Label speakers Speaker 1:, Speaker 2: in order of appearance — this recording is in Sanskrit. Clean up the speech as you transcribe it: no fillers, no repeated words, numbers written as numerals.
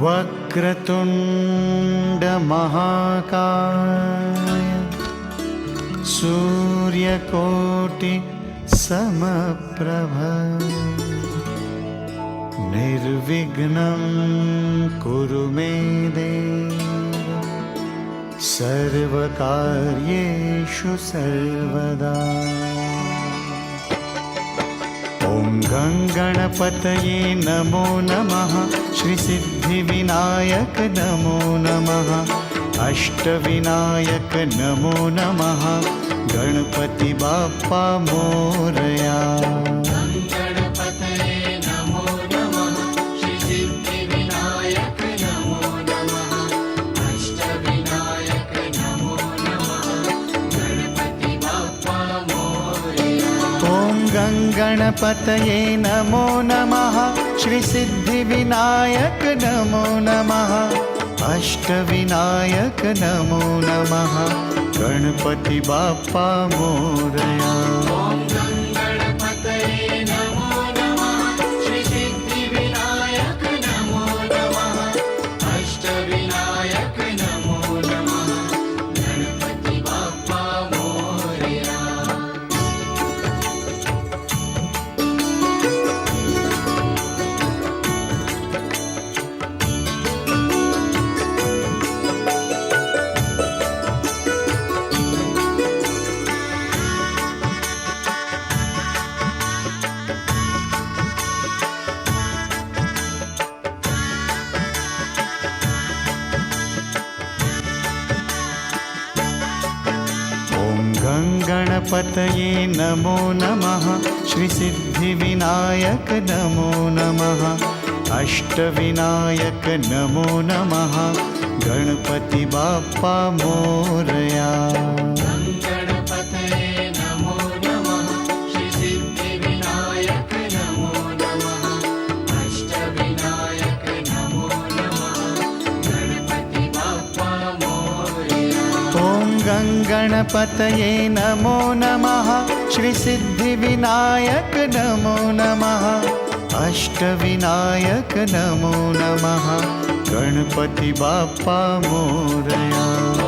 Speaker 1: वक्रतुण्ड महाकाय सूर्यकोटि समप्रभ निर्विघ्नं कुरु मे देव सर्वकार्येषु सर्वदा। ॐ गणपतये नमो नमः। श्रीसिद्धिविनायक नमो नमः। अष्टविनायक नमो नमः। गणपति बाप्पा मोरया। गणपतये नमो नमः। श्रीसिद्धिविनायक नमो नमः। अष्टविनायक नमो नमः। गणपति बाप्पा मोरया। गणपतये नमो नमः। श्रीसिद्धिविनायक नमो नमः। अष्टविनायक नमो नमः। गणपति बाप्पा मोरया। गणपतये नमो नमः। श्रीसिद्धिविनायक नमो नमः। अष्टविनायक नमो नमः। गणपति बाप्पा मोरया।